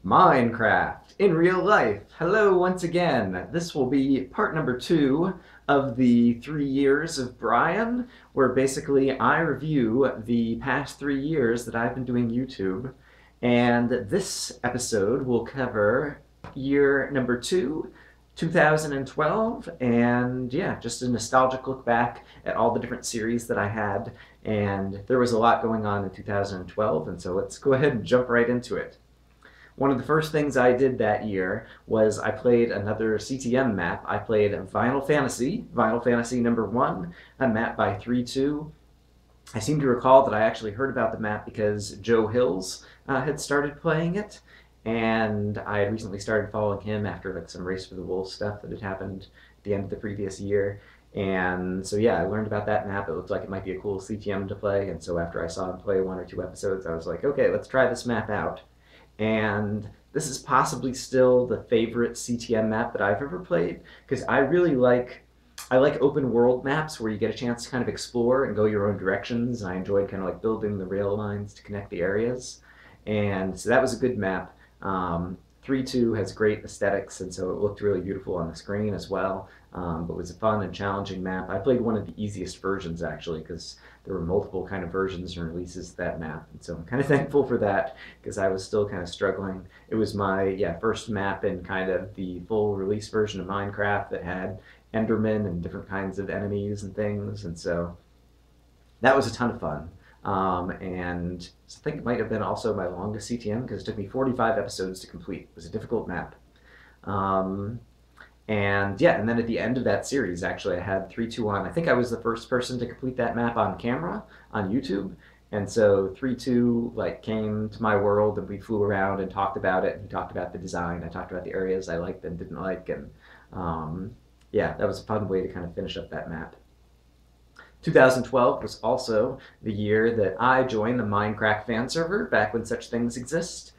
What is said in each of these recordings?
Minecraft in real life. Hello once again. This will be part number 2 of the 3 years of Brian, where basically I review the past 3 years that I've been doing YouTube. And this episode will cover year number 2, 2012, and yeah, just a nostalgic look back at all the different series that I had. And there was a lot going on in 2012, and so let's go ahead and jump right into it. One of the first things I did that year was I played another CTM map. I played Final Fantasy number 1, a map by 3-2. I seem to recall that I actually heard about the map because Joe Hills had started playing it, and I had recently started following him after like some Race for the Wolves stuff that had happened at the end of the previous year. And so yeah, I learned about that map. It looked like it might be a cool CTM to play, and so after I saw him play 1 or 2 episodes, I was like, okay, let's try this map out. And this is possibly still the favorite CTM map that I've ever played, because I like open world maps where you get a chance to kind of explore and go your own directions, and I enjoyed kind of like building the rail lines to connect the areas. And so that was a good map. 3-2 has great aesthetics, and so it looked really beautiful on the screen as well. But it was a fun and challenging map. I played one of the easiest versions actually, because there were multiple kind of versions and releases of that map, and so I'm kind of thankful for that because I was still kind of struggling. It was my first map in kind of the full release version of Minecraft that had Endermen and different kinds of enemies and things, and so that was a ton of fun. And I think it might have been also my longest CTM because it took me 45 episodes to complete. It was a difficult map. And yeah, and then at the end of that series, actually, I had 3-2 on. I think I was the first person to complete that map on camera on YouTube. And so 3-2 like came to my world, and we flew around and talked about it. And we talked about the design. I talked about the areas I liked and didn't like. And yeah, that was a fun way to kind of finish up that map. 2012 was also the year that I joined the Minecraft fan server, back when such things exist.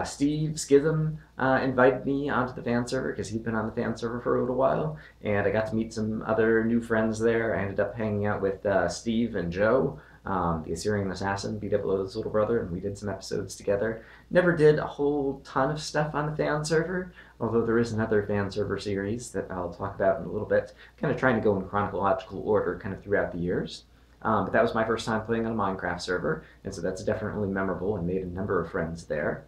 Steve Schism invited me onto the fan server because he'd been on the fan server for a little while, and I got to meet some other new friends there. I ended up hanging out with Steve and Joe, the Assyrian assassin, BWO's little brother, and we did some episodes together. Never did a whole ton of stuff on the fan server, although there is another fan server series that I'll talk about in a little bit, kind of trying to go in chronological order kind of throughout the years. But that was my first time playing on a Minecraft server, and so that's definitely memorable and made a number of friends there.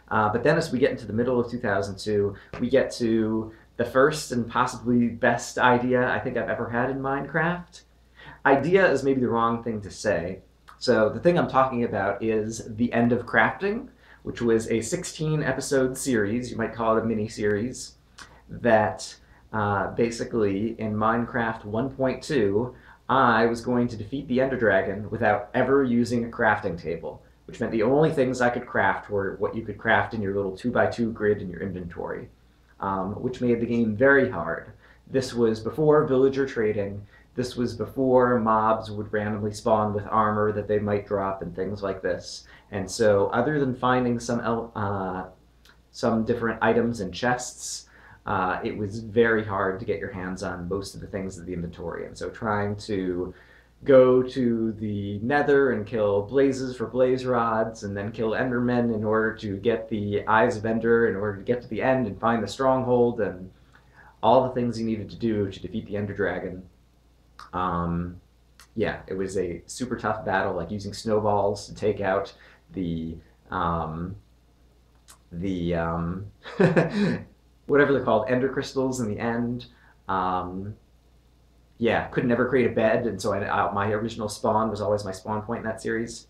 But then as we get into the middle of 2002, we get to the first and possibly best idea I think I've ever had in Minecraft. Idea is maybe the wrong thing to say. So the thing I'm talking about is the end of crafting, which was a 16-episode series, you might call it a mini-series, that basically in Minecraft 1.2, I was going to defeat the Ender Dragon without ever using a crafting table, which meant the only things I could craft were what you could craft in your little 2x2 grid in your inventory, which made the game very hard. This was before villager trading. This was before mobs would randomly spawn with armor that they might drop and things like this. And so other than finding some different items and chests, it was very hard to get your hands on most of the things in the inventory. And so trying to go to the nether and kill blazes for blaze rods, and then kill endermen in order to get the eyes of ender, in order to get to the end and find the stronghold, and all the things you needed to do to defeat the Ender Dragon. Yeah, it was a super tough battle, like using snowballs to take out the whatever they're called, ender crystals in the end. Yeah, could never create a bed, and so my original spawn was always my spawn point in that series.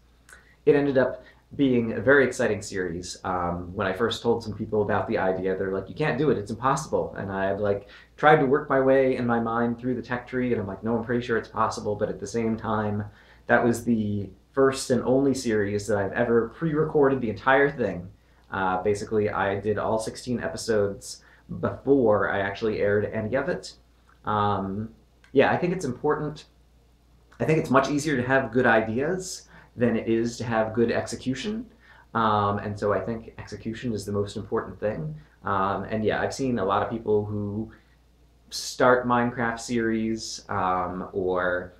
It ended up being a very exciting series. When I first told some people about the idea, they're like, you can't do it, it's impossible. And I like tried to work my way in my mind through the tech tree, and I'm like, no, I'm pretty sure it's possible, but at the same time, that was the first and only series that I've ever pre-recorded the entire thing. Basically, I did all 16 episodes before I actually aired any of it. Yeah, I think it's important. I think it's much easier to have good ideas than it is to have good execution. And so I think execution is the most important thing. And yeah, I've seen a lot of people who start Minecraft series or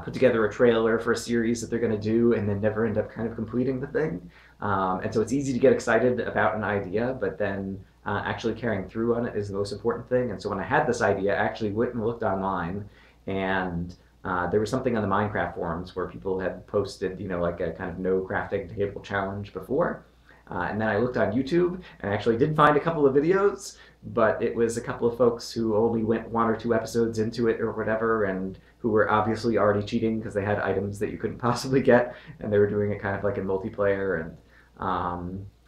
put together a trailer for a series that they're going to do and then never end up kind of completing the thing. And so it's easy to get excited about an idea, but then actually carrying through on it is the most important thing. And so when I had this idea, I actually went and looked online, and there was something on the Minecraft forums where people had posted, like a kind of no crafting table challenge before. And then I looked on YouTube and actually did find a couple of videos, but it was a couple of folks who only went 1 or 2 episodes into it or whatever, and who were obviously already cheating because they had items that you couldn't possibly get, and they were doing it kind of like in multiplayer.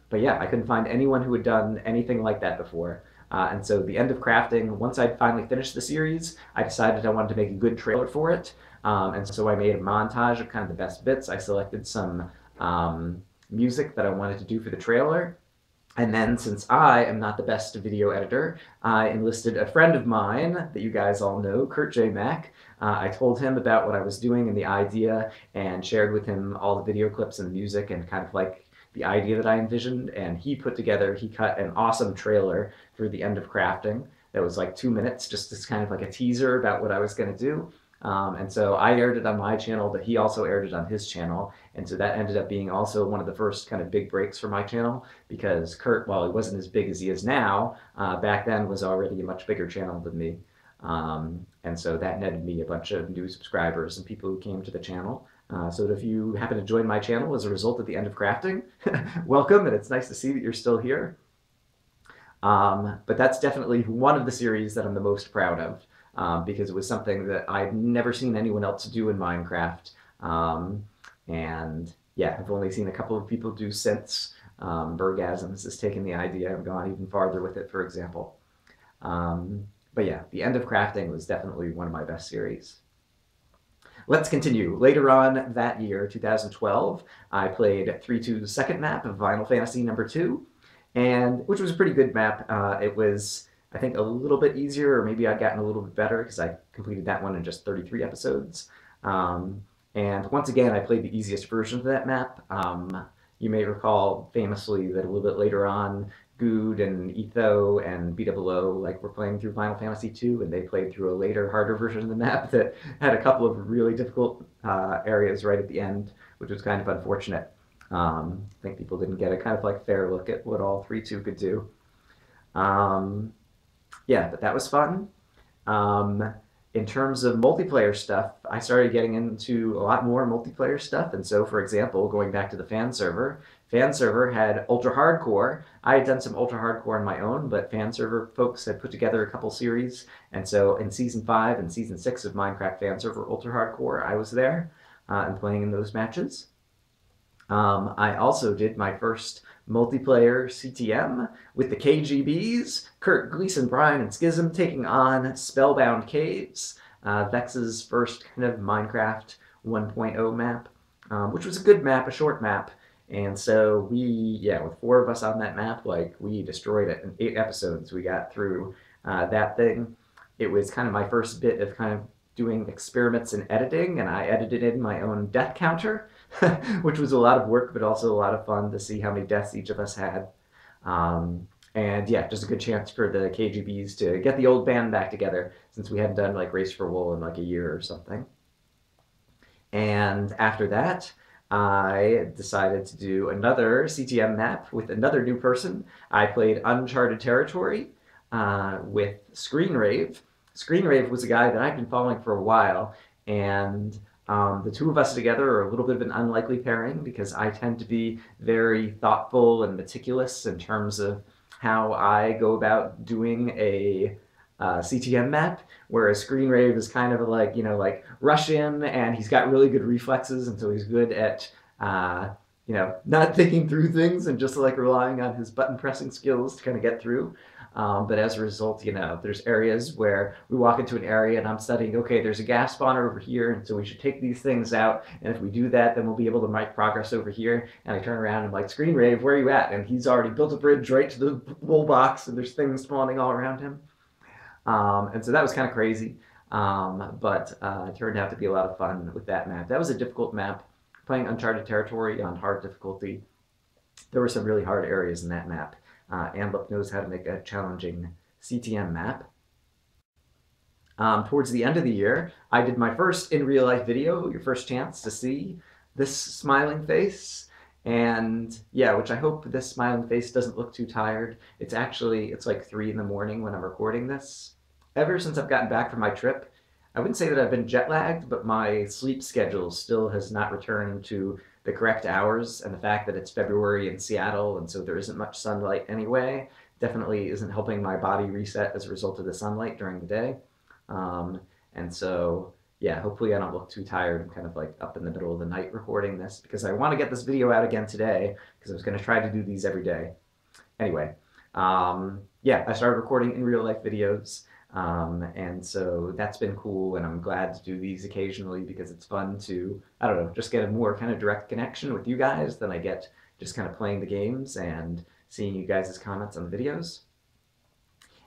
But yeah, I couldn't find anyone who had done anything like that before. And so the end of crafting, once I'd finally finished the series, I decided I wanted to make a good trailer for it. And so I made a montage of kind of the best bits. I selected some music that I wanted to do for the trailer. And then, since I am not the best video editor, I enlisted a friend of mine that you guys all know, Kurt J. Mack. I told him about what I was doing and the idea, and shared with him all the video clips and the music and kind of like the idea that I envisioned. And he cut an awesome trailer for the end of crafting that was like 2 minutes, just as kind of like a teaser about what I was going to do. And so I aired it on my channel, but he also aired it on his channel. And so that ended up being also one of the first kind of big breaks for my channel, because Kurt, while he wasn't as big as he is now, back then was already a much bigger channel than me. And so that netted me a bunch of new subscribers and people who came to the channel. So if you happen to join my channel as a result at the end of crafting, welcome, and it's nice to see that you're still here. But that's definitely one of the series that I'm the most proud of. Because it was something that I'd never seen anyone else do in Minecraft. And yeah, I've only seen a couple of people do since. Bergasms has taken the idea and gone even farther with it, for example. But yeah, the end of crafting was definitely one of my best series. Let's continue. Later on that year, 2012, I played 3-2's second map of Final Fantasy #2, which was a pretty good map. It was, I think, a little bit easier, or maybe I'd gotten a little bit better because I completed that one in just 33 episodes. And once again, I played the easiest version of that map. You may recall famously that a little bit later on, Good and Etho and BWO were playing through Final Fantasy II, and they played through a later, harder version of the map that had a couple of really difficult areas right at the end, which was kind of unfortunate. I think people didn't get a kind of fair look at what all 3-2 could do. Yeah, but that was fun. In terms of multiplayer stuff, I started getting into a lot more multiplayer stuff. And so, for example, going back to the fan server had ultra hardcore. I had done some ultra hardcore on my own, but fan server folks had put together a couple series. And so in season 5 and season 6 of Minecraft fan server ultra hardcore, I was there and playing in those matches. I also did my first multiplayer CTM with the KGBs, Kurt, Gleason, Brian, and Schism taking on Spellbound Caves, Vex's first kind of Minecraft 1.0 map, which was a good map, a short map. And so with 4 of us on that map, we destroyed it in 8 episodes. We got through that thing. It was kind of my first bit of kind of doing experiments in editing, and I edited in my own death counter, which was a lot of work, but also a lot of fun to see how many deaths each of us had. And yeah, just a good chance for the KGBs to get the old band back together, since we hadn't done Race for Wool in a year or something. And after that, I decided to do another CTM map with another new person. I played Uncharted Territory with Screenrave. Screenrave was a guy that I've been following for a while, and the 2 of us together are a little bit of an unlikely pairing because I tend to be very thoughtful and meticulous in terms of how I go about doing a CTM map, whereas Screenrave is kind of rush in, and he's got really good reflexes, and so he's good at not thinking through things and just relying on his button pressing skills to kind of get through. But as a result, there's areas where we walk into an area and I'm studying, okay, there's a gas spawner over here, and so we should take these things out, and if we do that, then we'll be able to make progress over here. And I turn around and I'm like, Screenrave, where are you at? And he's already built a bridge right to the wool box, and there's things spawning all around him. And so that was kind of crazy, but it turned out to be a lot of fun with that map. That was a difficult map, playing Uncharted Territory on hard difficulty. There were some really hard areas in that map. Ambup knows how to make a challenging CTM map. Towards the end of the year, I did my first in real life video, your first chance to see this smiling face. And yeah, which I hope this smiling face doesn't look too tired. It's like 3 in the morning when I'm recording this. Ever since I've gotten back from my trip, I wouldn't say that I've been jet lagged, but my sleep schedule still has not returned to the correct hours. And the fact that it's February in Seattle and so there isn't much sunlight anyway definitely isn't helping my body reset as a result of the sunlight during the day. Um, and so yeah, hopefully I don't look too tired. I'm kind of like up in the middle of the night recording this because I want to get this video out again today because I was going to try to do these every day. Anyway, yeah, I started recording in real life videos. And so that's been cool, and I'm glad to do these occasionally because it's fun to, I don't know, just get a more kind of direct connection with you guys than I get just kind of playing the games and seeing you guys' comments on the videos.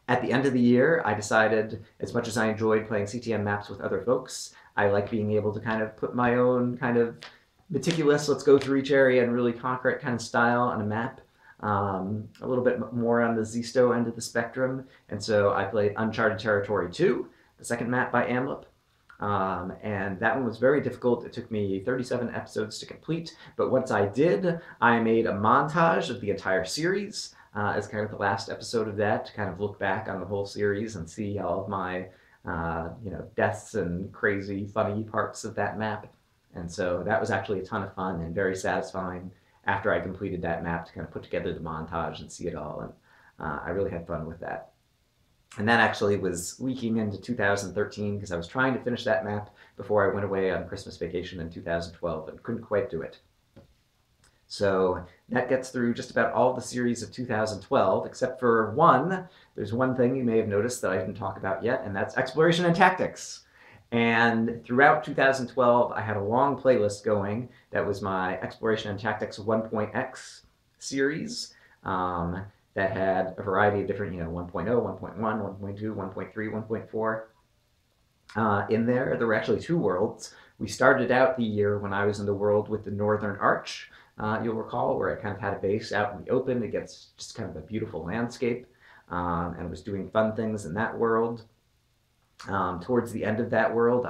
At the end of the year, I decided, as much as I enjoyed playing CTM maps with other folks, I like being able to kind of put my own kind of meticulous, let's go through each area and really conquer it kind of style on a map. A little bit more on the Zisto end of the spectrum. And so I played Uncharted Territory 2, the second map by Amlip. And that one was very difficult. It took me 37 episodes to complete, but once I did, I made a montage of the entire series as kind of the last episode of that to kind of look back on the whole series and see all of my deaths and crazy funny parts of that map. And so that was actually a ton of fun and very satisfying after I completed that map to kind of put together the montage and see it all. And I really had fun with that. And that actually was leaking into 2013 because I was trying to finish that map before I went away on Christmas vacation in 2012 and couldn't quite do it. So that gets through just about all the series of 2012, except for one. There's one thing you may have noticed that I didn't talk about yet, and that's exploration and tactics. And throughout 2012, I had a long playlist going that was my Exploration and Tactics 1.x series that had a variety of different, 1.0, 1.1, 1.2, 1.3, 1.4. In there were actually 2 worlds. We started out the year when I was in the world with the Northern Arch, you'll recall, where I kind of had a base out in the open against just kind of a beautiful landscape, and was doing fun things in that world. Towards the end of that world,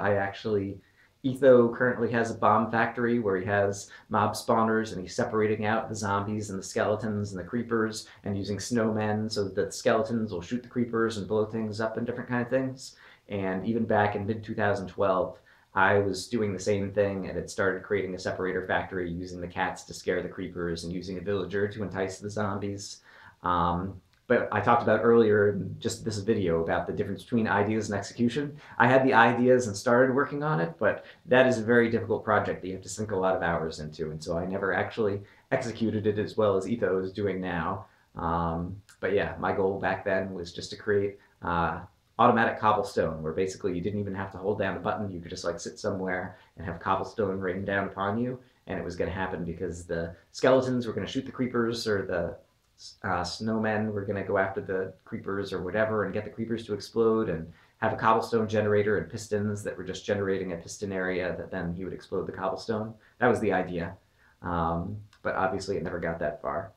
Etho currently has a bomb factory where he has mob spawners and he's separating out the zombies and the skeletons and the creepers and using snowmen so that the skeletons will shoot the creepers and blow things up and different kind of things. And even back in mid-2012, I was doing the same thing and had started creating a separator factory using the cats to scare the creepers and using a villager to entice the zombies. But I talked about earlier in just this video about the difference between ideas and execution. I had the ideas and started working on it, but that is a very difficult project that you have to sink a lot of hours into, and so I never actually executed it as well as Etho is doing now. But yeah, my goal back then was just to create automatic cobblestone, where basically you didn't even have to hold down a button. You could just like sit somewhere and have cobblestone rain down upon you, and it was going to happen because the skeletons were going to shoot the creepers, or the snowmen were going to go after the creepers or whatever and get the creepers to explode, and have a cobblestone generator and pistons that were just generating a piston area that then he would explode the cobblestone. That was the idea. But obviously it never got that far.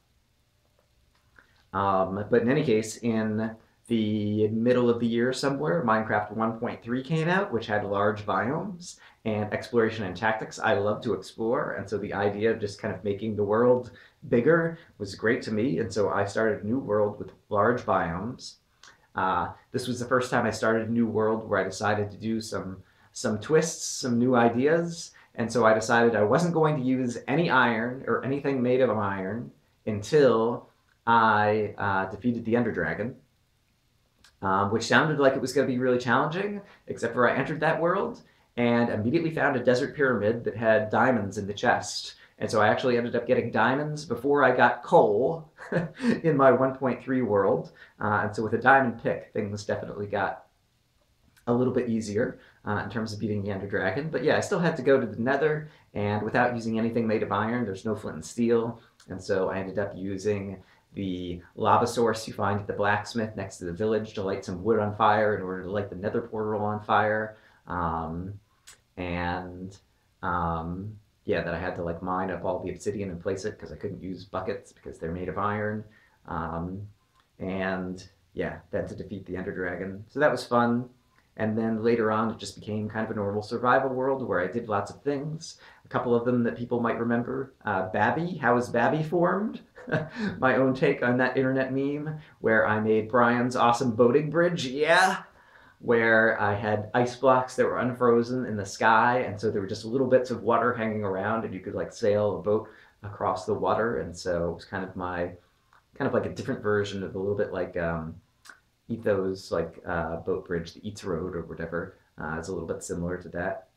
But in any case, in the middle of the year somewhere, Minecraft 1.3 came out, which had large biomes and exploration and tactics. I love to explore, and so the idea of just kind of making the world bigger was great to me, and so I started a new world with large biomes. This was the first time I started a new world where I decided to do some twists, some new ideas, and so I decided I wasn't going to use any iron or anything made of iron until I defeated the Ender Dragon. Which sounded like it was going to be really challenging, except for I entered that world and immediately found a desert pyramid that had diamonds in the chest. And so I actually ended up getting diamonds before I got coal in my 1.3 world. And so with a diamond pick, things definitely got a little bit easier in terms of beating the Ender Dragon. But yeah, I still had to go to the Nether, and without using anything made of iron, there's no flint and steel. And so I ended up using the lava source you find at the blacksmith next to the village to light some wood on fire in order to light the nether portal on fire. Yeah, that I had to like mine up all the obsidian and place it because I couldn't use buckets because they're made of iron. And yeah, then to defeat the Ender Dragon. So that was fun. And then later on, it just became kind of a normal survival world where I did lots of things. I couple of them that people might remember. Babby, how is Babby formed? My own take on that internet meme where I made Brian's awesome boating bridge. Yeah, where I had ice blocks that were unfrozen in the sky, and so there were just little bits of water hanging around, and you could like sail a boat across the water. And so it was kind of like a different version of a little bit like Etho's like boat bridge, the Eats Road or whatever. It's a little bit similar to that.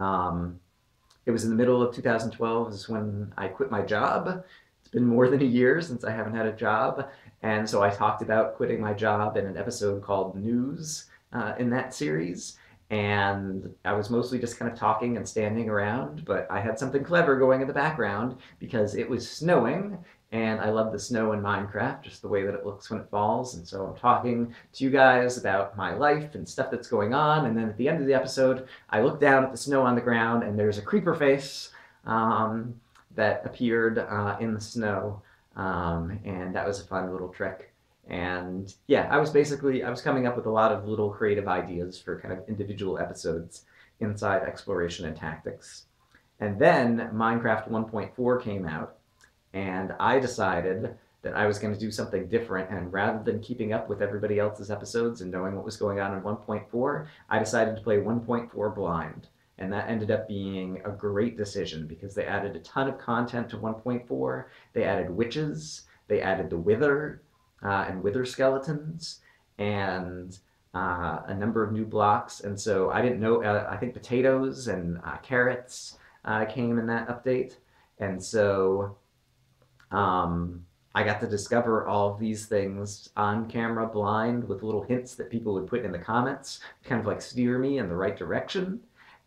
Um, it was in the middle of 2012 is when I quit my job. It's been more than a year since I haven't had a job. And so I talked about quitting my job in an episode called News in that series. And I was mostly just kind of talking and standing around, but I had something clever going in the background because it was snowing, and I love the snow in Minecraft, just the way that it looks when it falls. And so I'm talking to you guys about my life and stuff that's going on. And then at the end of the episode, I look down at the snow on the ground, and there's a creeper face that appeared in the snow. And that was a fun little trick. And yeah, I was coming up with a lot of little creative ideas for kind of individual episodes inside Exploration and Tactics. And then Minecraft 1.4 came out, and I decided that I was going to do something different. And rather than keeping up with everybody else's episodes and knowing what was going on in 1.4, I decided to play 1.4 blind. And that ended up being a great decision because they added a ton of content to 1.4. They added witches, they added the Wither, and wither skeletons, and a number of new blocks. And so I didn't know, I think potatoes and carrots came in that update. And so I got to discover all of these things on camera blind with little hints that people would put in the comments, kind of like steer me in the right direction.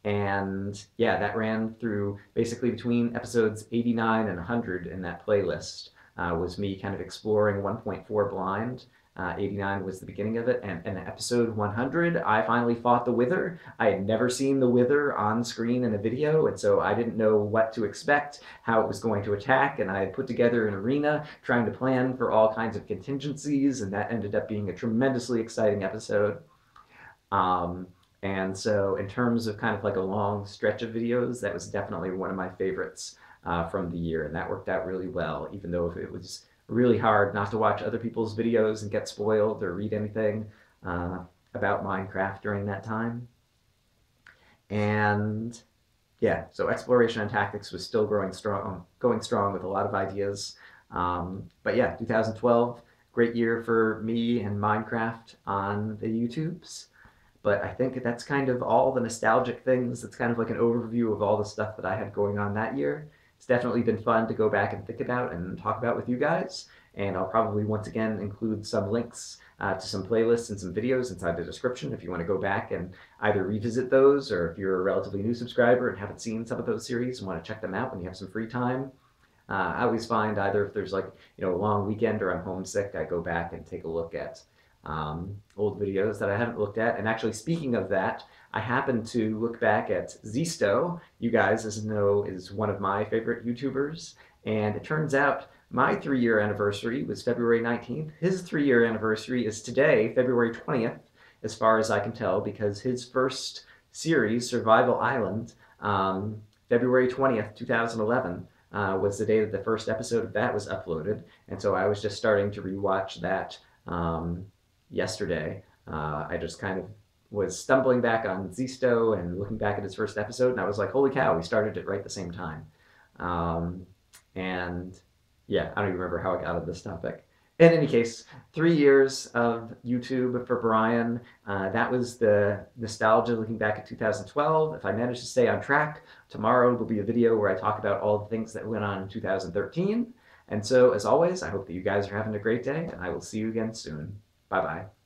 And yeah, that ran through basically between episodes 89 and 100 in that playlist. Was me kind of exploring 1.4 blind. 89 was the beginning of it, and in episode 100, I finally fought the Wither. I had never seen the Wither on screen in a video, and so I didn't know what to expect, how it was going to attack, and I had put together an arena trying to plan for all kinds of contingencies, and that ended up being a tremendously exciting episode. And so in terms of kind of like a long stretch of videos, that was definitely one of my favorites from the year, and that worked out really well, even though it was really hard not to watch other people's videos and get spoiled or read anything about Minecraft during that time. And yeah, so Exploration and Tactics was still going strong with a lot of ideas. But yeah, 2012, great year for me and Minecraft on the YouTubes. But I think that's kind of all the nostalgic things. It's kind of like an overview of all the stuff that I had going on that year. It's definitely been fun to go back and think about and talk about with you guys. And I'll probably once again include some links to some playlists and some videos inside the description if you want to go back and either revisit those, or if you're a relatively new subscriber and haven't seen some of those series and want to check them out when you have some free time. I always find either if there's like, a long weekend or I'm homesick, I go back and take a look at old videos that I haven't looked at. And actually, speaking of that, I happened to look back at Zisto. You guys, as you know, is one of my favorite YouTubers. And it turns out my 3-year anniversary was February 19th. His 3-year anniversary is today, February 20th, as far as I can tell, because his first series, Survival Island, February 20th, 2011, was the day that the first episode of that was uploaded. And so I was just starting to rewatch that yesterday. I just kind of was stumbling back on Zisto and looking back at his first episode, and I was like, holy cow, we started it right at the same time. And yeah, I don't even remember how I got on this topic. In any case, 3 years of YouTube for Brian. That was the nostalgia looking back at 2012. If I manage to stay on track, tomorrow will be a video where I talk about all the things that went on in 2013. And so, as always, I hope that you guys are having a great day, and I will see you again soon. Bye-bye.